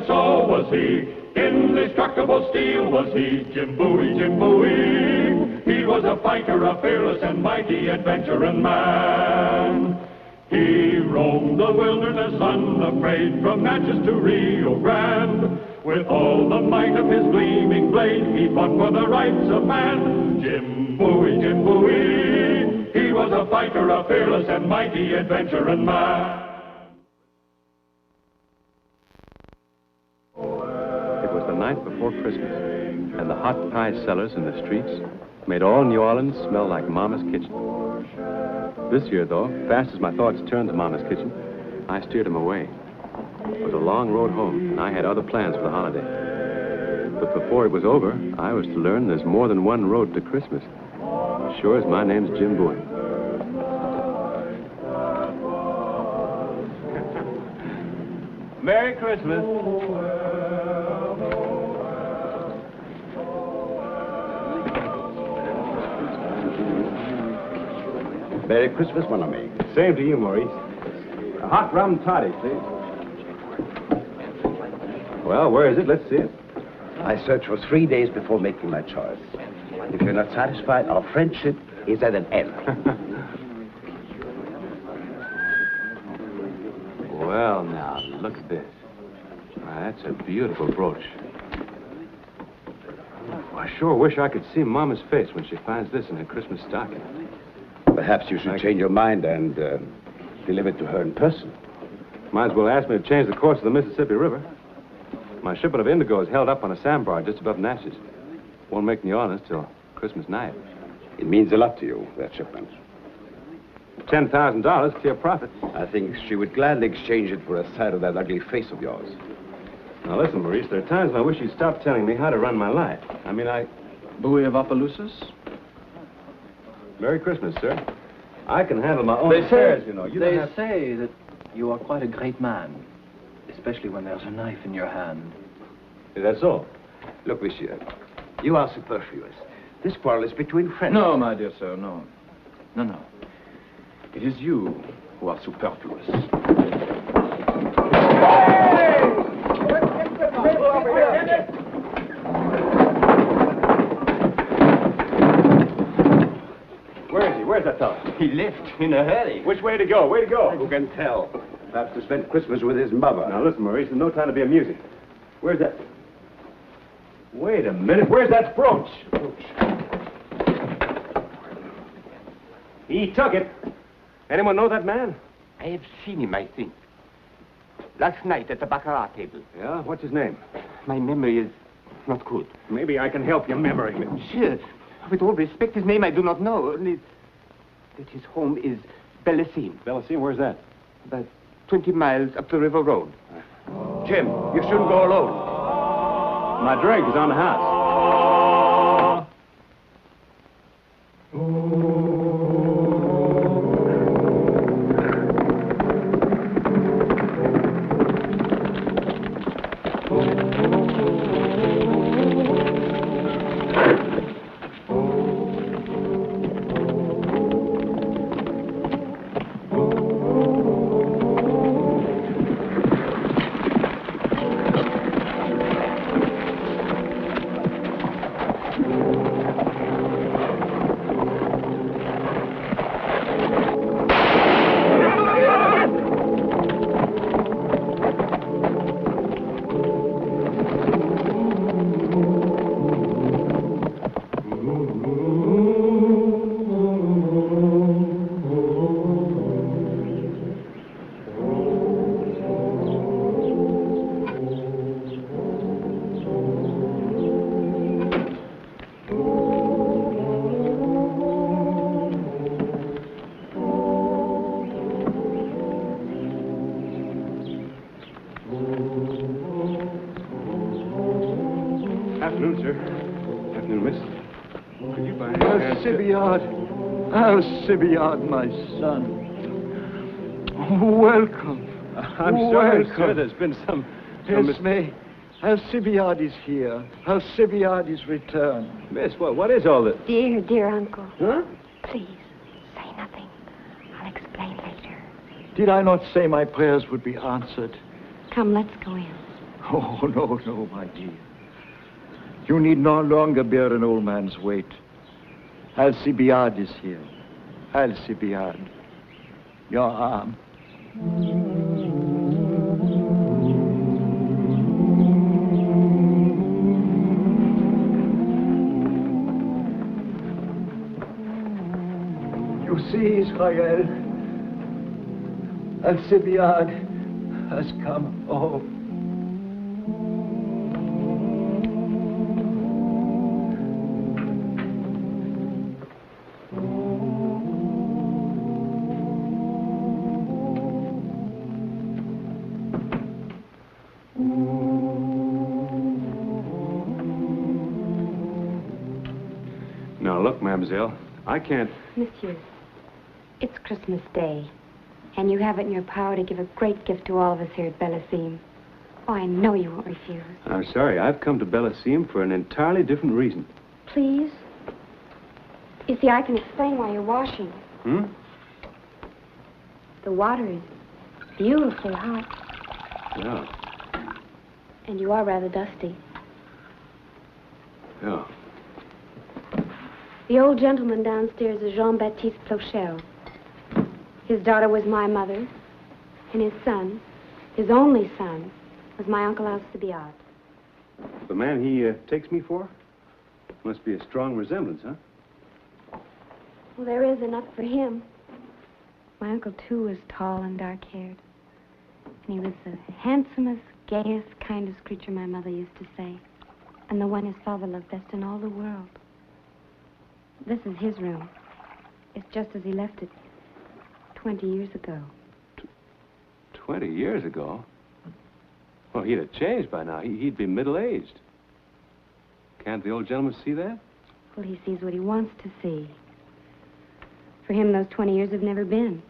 and so was he. Indestructible steel was he, Jim Bowie, Jim Bowie. He was a fighter, a fearless and mighty adventuring man. He roamed the wilderness unafraid, from Natchez to Rio Grande. With all the might of his gleaming blade, he fought for the rights of man. Jim Bowie, Jim Bowie. He was a fighter, a fearless and mighty adventuring man. It was the night before Christmas, and the hot pie sellers in the streets made all New Orleans smell like Mama's kitchen. This year, though, fast as my thoughts turned to Mama's kitchen, I steered him away. It was a long road home, and I had other plans for the holiday. But before it was over, I was to learn there's more than one road to Christmas. Sure as my name's Jim Bowie. Merry Christmas. Merry Christmas, mon ami. Same to you, Maurice. A hot rum toddy, please. Well, where is it? Let's see it. I searched for 3 days before making my choice. If you're not satisfied, our friendship is at an end. Well, now, look at this. Why, that's a beautiful brooch. I sure wish I could see Mama's face when she finds this in her Christmas stocking. Perhaps you should change your mind and deliver it to her in person. Might as well ask me to change the course of the Mississippi River. My shipment of indigo is held up on a sandbar just above Natchez. Won't make New Orleans till Christmas night. It means a lot to you, that shipment. $10,000 to your profit. I think she would gladly exchange it for a sight of that ugly face of yours. Now, listen, Maurice, there are times when I wish you'd stop telling me how to run my life. Bowie of Opelousas? Merry Christmas, sir. I can handle my own affairs, you know. They say that you are quite a great man, especially when there's a knife in your hand. Is that so? Look, monsieur, you are superfluous. This quarrel is between friends. No, my dear sir, no. No. It is you who are superfluous. Where is he? Where's that fellow? He left in a hurry. Which way to go? Way to go? Who can tell? Perhaps to spend Christmas with his mother. Now, listen, Maurice, there's no time to be amusing. Where's that? Wait a minute. Where's that brooch? He took it. Anyone know that man? I have seen him, I think. Last night at the baccarat table. Yeah? What's his name? My memory is not good. Maybe I can help your memory. Monsieur, with all respect, his name I do not know. Only that his home is Bellecine. Bellecine, where's that? About 20 miles up the river road. Jim, you shouldn't go alone. My drink is on the house. Afternoon, sir. Afternoon, miss. Could you buy Alcibiade. Alcibiade, my son. Welcome. I'm sorry, sir. There's been some Esme, Alcibiade is here. Alcibiade is returned. Miss, what is all this? Dear uncle. Huh? Please, say nothing. I'll explain later. Did I not say my prayers would be answered? Come, let's go in. Oh, no, no, my dear. You need no longer bear an old man's weight. Alcibiade is here. Alcibiade. Your arm. You see, Israel, Alcibiade has come home. Now, look, mademoiselle, I can't... Monsieur, it's Christmas Day, and you have it in your power to give a great gift to all of us here at Bellaseem. Oh, I know you won't refuse. I'm sorry. I've come to Bellaseem for an entirely different reason. Please? You see, I can explain why you're washing. Hmm? The water is beautifully hot, Yeah. and you are rather dusty. Yeah. The old gentleman downstairs is Jean-Baptiste Plochel. His daughter was my mother, and his son, his only son, was my Uncle Alcibiade. The man he takes me for? Must be a strong resemblance, huh? Well, there is enough for him. My uncle, too, was tall and dark-haired. And he was the handsomest, gayest, kindest creature my mother used to say. And the one his father loved best in all the world. This is his room. It's just as he left it 20 years ago. 20 years ago? Well, he'd have changed by now. He'd be middle-aged. Can't the old gentleman see that? Well, he sees what he wants to see. For him, those 20 years have never been.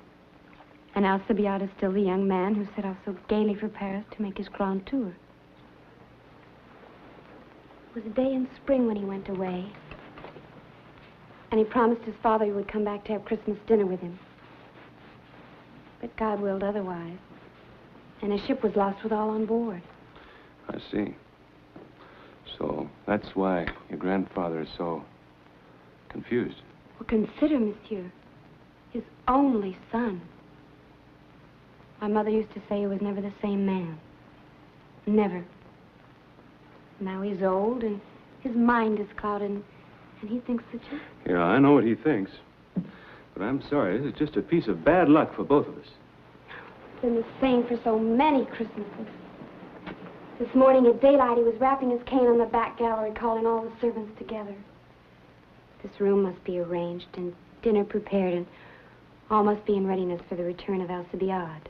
And Alcibiade is still the young man who set off so gaily for Paris to make his grand tour. It was a day in spring when he went away. And he promised his father he would come back to have Christmas dinner with him. But God willed otherwise. And his ship was lost with all on board. I see. So that's why your grandfather is so confused. Well, consider, monsieur, his only son. My mother used to say he was never the same man. Never. Now he's old, and his mind is clouded, and he thinks that you... Yeah, I know what he thinks. But I'm sorry, this is just a piece of bad luck for both of us. It's been the same for so many Christmases. This morning at daylight, he was rapping his cane on the back gallery, calling all the servants together. This room must be arranged, and dinner prepared, and all must be in readiness for the return of Alcibiade.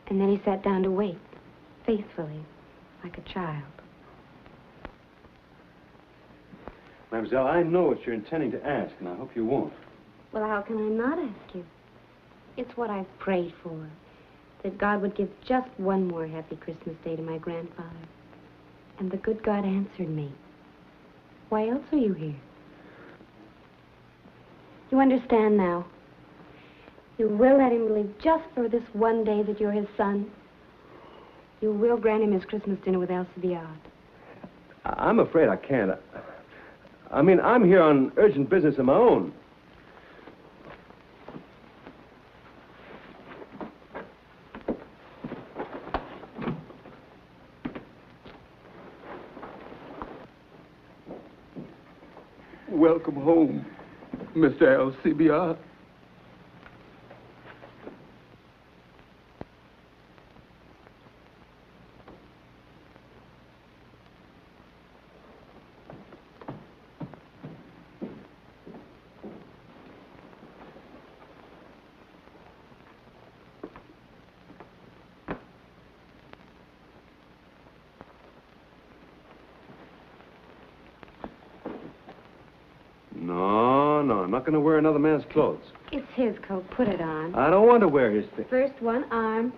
And then he sat down to wait, faithfully, like a child. Mademoiselle, I know what you're intending to ask, and I hope you won't. Well, how can I not ask you? It's what I've prayed for, that God would give just one more happy Christmas Day to my grandfather. And the good God answered me. Why else are you here? You understand now. You will let him believe just for this one day that you're his son. You will grant him his Christmas dinner with Alcibiade. I'm afraid I can't. I mean, I'm here on urgent business of my own. Welcome home, Mr. Alcibiade. No, I'm not going to wear another man's clothes. It's his coat. Put it on. I don't want to wear his thing. First one arm,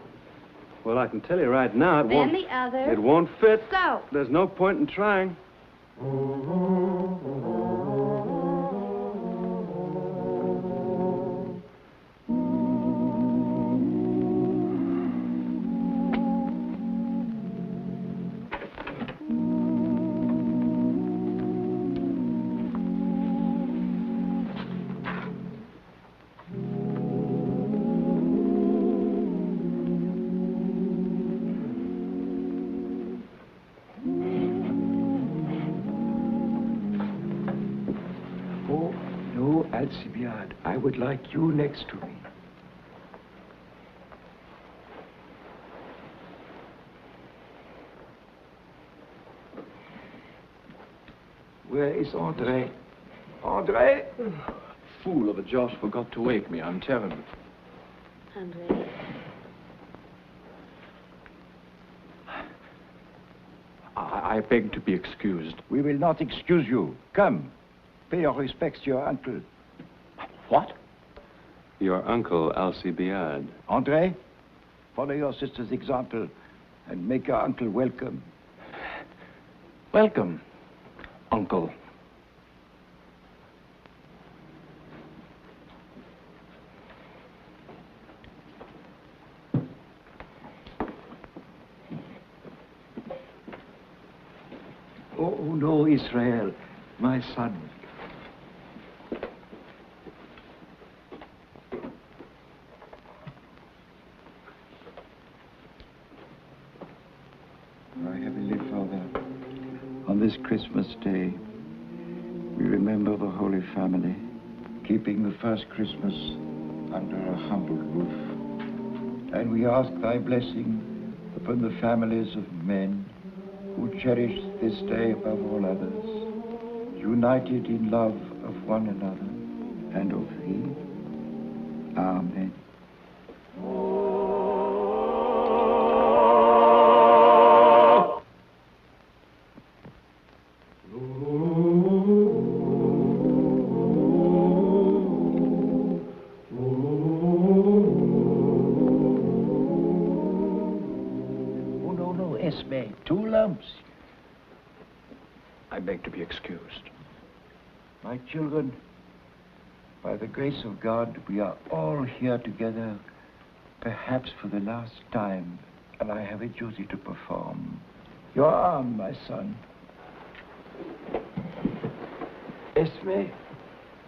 Well, I can tell you right now, it won't... then the other. It won't fit. So. There's no point in trying. Alcibiade, I would like you next to me. Where is André? André? Fool of a Josh forgot to wake me. I'm terrible. Andre. I beg to be excused. We will not excuse you. Come, pay your respects to your uncle. What? Your uncle, Alcibiade. André, follow your sister's example and make your uncle welcome. Welcome, Uncle. Oh, no, Israel, my son. Our Heavenly Father, on this Christmas day, we remember the Holy Family, keeping the first Christmas under a humble roof. And we ask thy blessing upon the families of men who cherish this day above all others, united in love of one another and of thee. Amen. I beg to be excused. My children, by the grace of God, we are all here together, perhaps for the last time, and I have a duty to perform. Your arm, my son. Esme,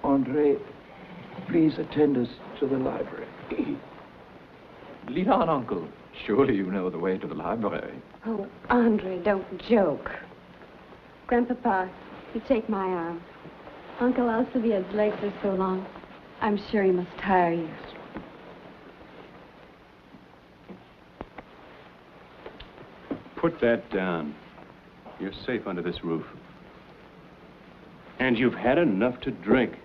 André, please attend us to the library. Lead on, Uncle. Surely you know the way to the library. Oh, Andre, don't joke. Grandpapa, you take my arm. Uncle Alcibiade's legs are so long, I'm sure he must tire you. Put that down. You're safe under this roof. And you've had enough to drink.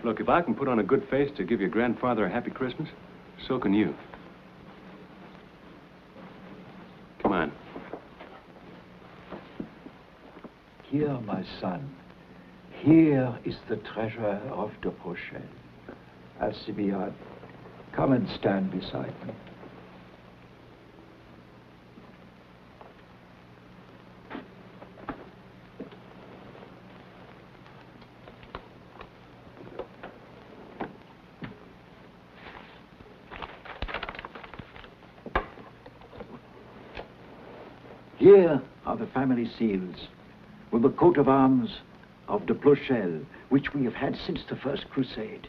Look, if I can put on a good face to give your grandfather a happy Christmas, so can you. Come on. Here, my son, here is the treasure of de Rochelle. Alcibiade, come and stand beside me. Here are the family seals with the coat of arms of de Plochelle, which we have had since the First Crusade.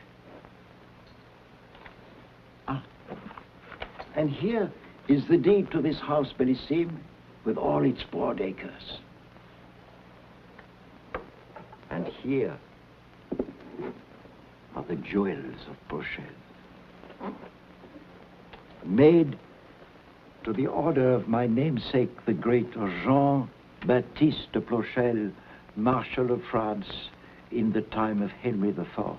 And here is the deed to this house, Bellissime, with all its broad acres. And here are the jewels of Plochelle, made to the order of my namesake, the great Jean-Baptiste de Plochelle, Marshal of France, in the time of Henry IV.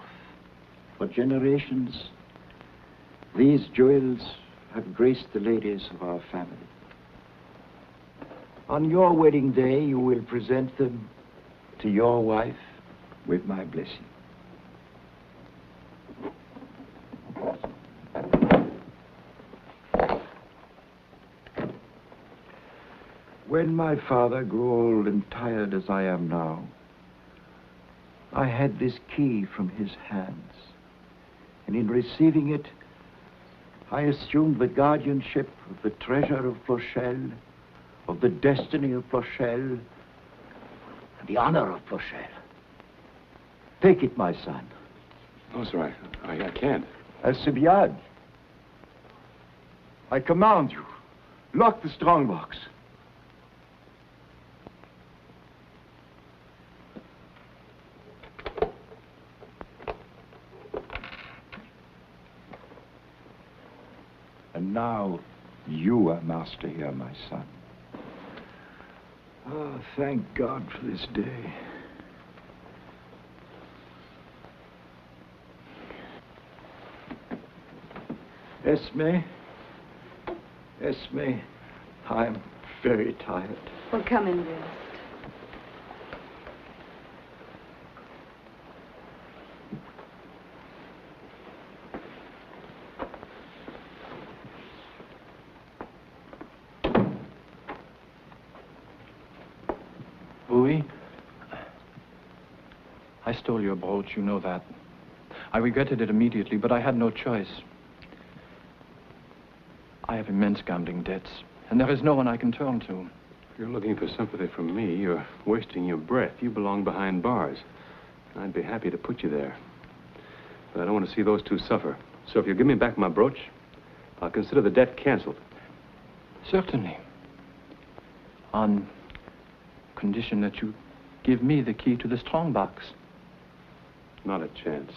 For generations, these jewels have graced the ladies of our family. On your wedding day, you will present them to your wife with my blessing. When my father grew old and tired as I am now, I had this key from his hands, and in receiving it, I assumed the guardianship of the treasure of Plochelle, of the destiny of Plochelle, and the honor of Plochelle. Take it, my son. Oh, sir, I can't. Alcibiade, I command you, lock the strongbox. Now, you are master here, my son. Oh, thank God for this day. Esme? Esme, I'm very tired. Well, come and rest. Bowie, I stole your brooch, you know that. I regretted it immediately, but I had no choice. I have immense gambling debts, and there is no one I can turn to. If you're looking for sympathy from me, you're wasting your breath. You belong behind bars. I'd be happy to put you there. But I don't want to see those two suffer. So if you give me back my brooch, I'll consider the debt canceled. Certainly. On condition that you give me the key to the strong box. Not a chance.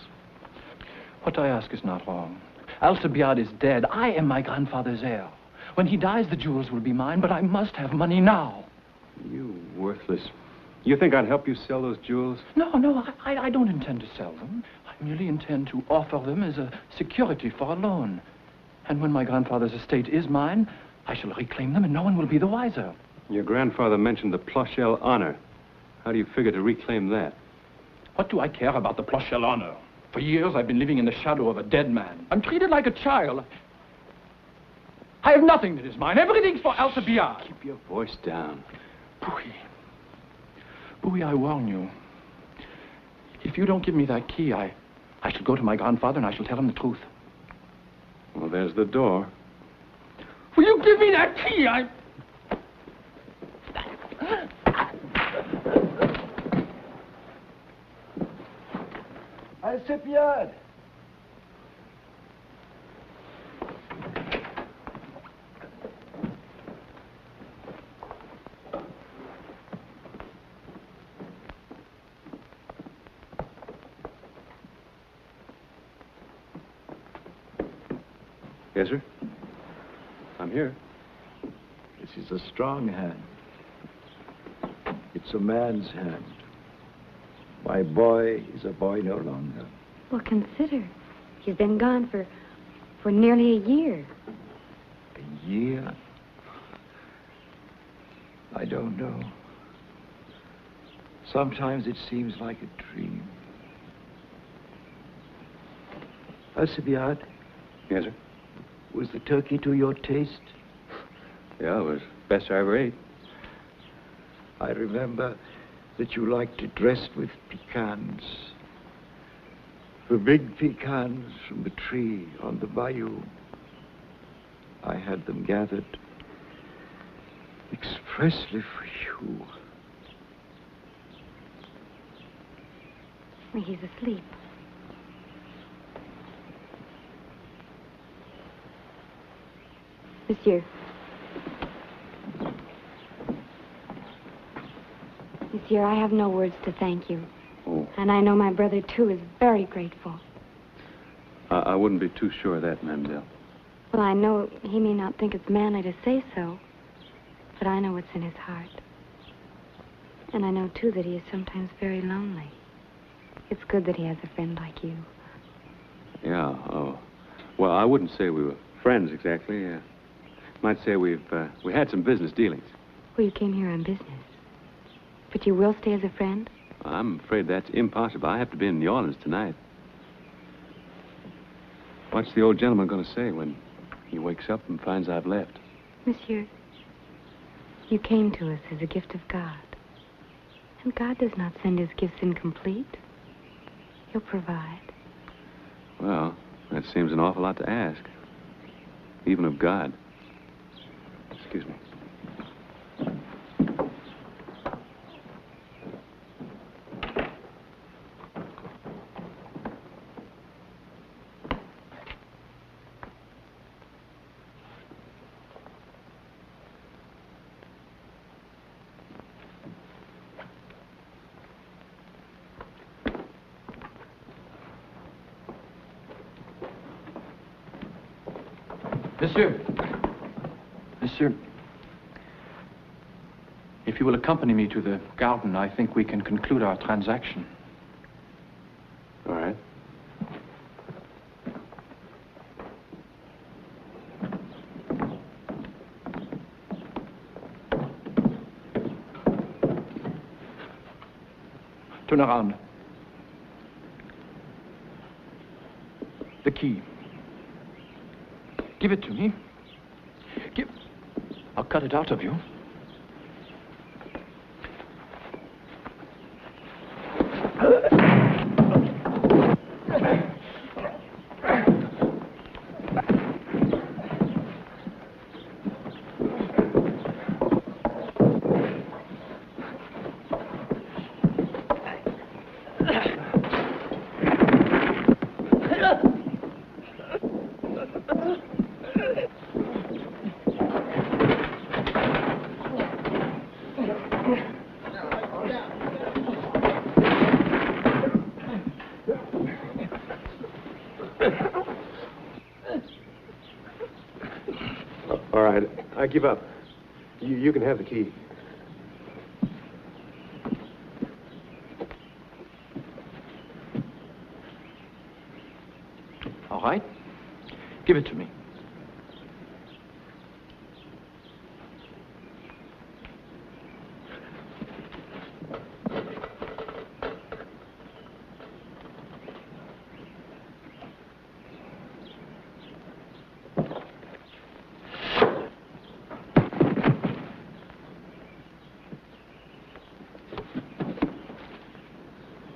What I ask is not wrong. Alcibiade is dead. I am my grandfather's heir. When he dies, the jewels will be mine, but I must have money now. You worthless. You think I'd help you sell those jewels? No, I don't intend to sell them. I merely intend to offer them as a security for a loan. And when my grandfather's estate is mine, I shall reclaim them and no one will be the wiser. Your grandfather mentioned the Plochelle honor. How do you figure to reclaim that? What do I care about the Plochelle honor? For years, I've been living in the shadow of a dead man. I'm treated like a child. I have nothing that is mine. Everything's for Alcibiade. Keep your voice down. Bowie, I warn you. If you don't give me that key, I shall go to my grandfather and I shall tell him the truth. Well, there's the door. Will you give me that key? Alcibiade! Yes, sir? I'm here. This is a strong hand. It's a man's hand. My boy is a boy no longer. Well, consider. He's been gone for nearly a year. A year? I don't know. Sometimes it seems like a dream. Alcibiade? Yes, sir? Was the turkey to your taste? Yeah, it was the best I ever ate. I remember that you liked it dressed with pecans. The big pecans from the tree on the bayou. I had them gathered expressly for you. Well, he's asleep. Monsieur. Monsieur, I have no words to thank you. Oh. And I know my brother, too, is very grateful. I wouldn't be too sure of that, Mademoiselle. Well, I know he may not think it's manly to say so, but I know what's in his heart. And I know, too, that he is sometimes very lonely. It's good that he has a friend like you. Yeah, oh. Well, I wouldn't say we were friends exactly. Might say we had some business dealings. Well, you came here on business. But you will stay as a friend? I'm afraid that's impossible. I have to be in New Orleans tonight. What's the old gentleman going to say when he wakes up and finds I've left? Monsieur, you came to us as a gift of God. And God does not send his gifts incomplete. He'll provide. Well, that seems an awful lot to ask. Even of God. Excuse me. Monsieur. Monsieur, if you will accompany me to the garden, I think we can conclude our transaction. All right. Turn around. The key. Give it to me. I'll cut it out of you. All right, I give up. You can have the key. All right. Give it to me.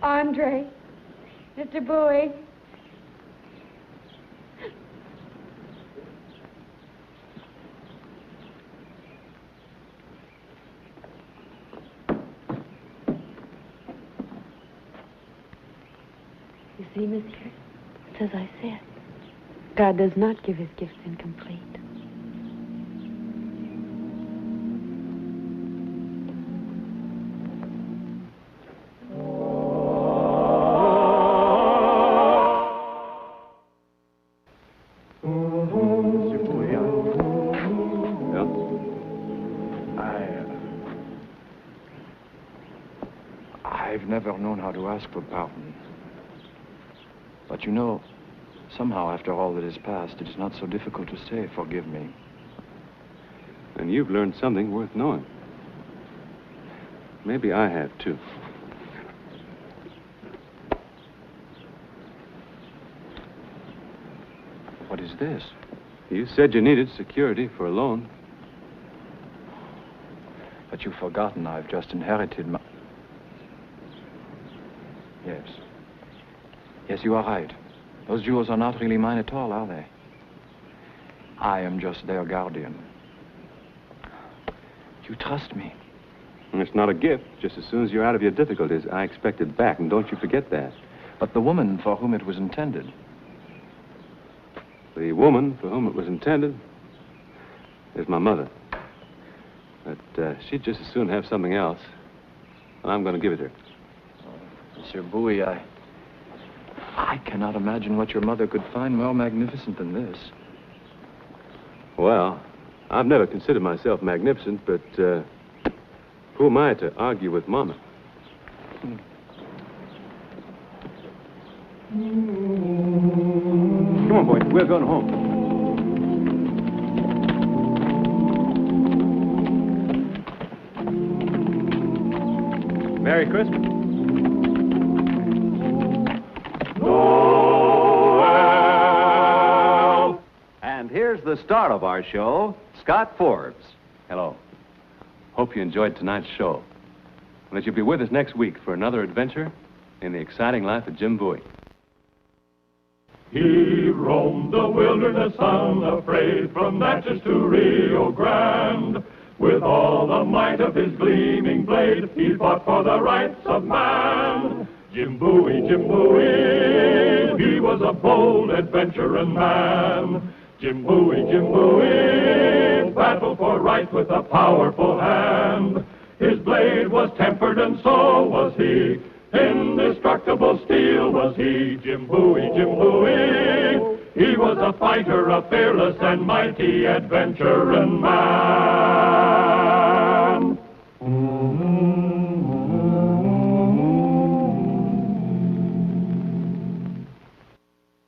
Andre, Mr. Bowie. You see, monsieur, it's as I said. God does not give his gifts incomplete. I've never known how to ask for pardon. But you know, somehow after all that is past, it is not so difficult to say, forgive me. And you've learned something worth knowing. Maybe I have, too. What is this? You said you needed security for a loan. But you've forgotten I've just inherited my... Yes. Yes, you are right. Those jewels are not really mine at all, are they? I am just their guardian. You trust me. And it's not a gift. Just as soon as you're out of your difficulties, I expect it back, and don't you forget that. But the woman for whom it was intended... The woman for whom it was intended is my mother. But she'd just as soon have something else. And I'm going to give it her. Monsieur Bowie, I cannot imagine what your mother could find more magnificent than this. Well, I've never considered myself magnificent, but who am I to argue with Mama? Come on, boy. We're going home. Merry Christmas. Noel! And here's the star of our show, Scott Forbes. Hello. Hope you enjoyed tonight's show. And that you'll be with us next week for another adventure in the exciting life of Jim Bowie. He roamed the wilderness unafraid, from Natchez to Rio Grande. With all the might of his gleaming blade, he fought for the rights of man. Jim Bowie, he was a bold adventuring man. Jim Bowie, battled for right with a powerful hand. His blade was tempered and so was he. Indestructible steel was he, Jim Bowie. He was a fighter, a fearless and mighty adventuring man.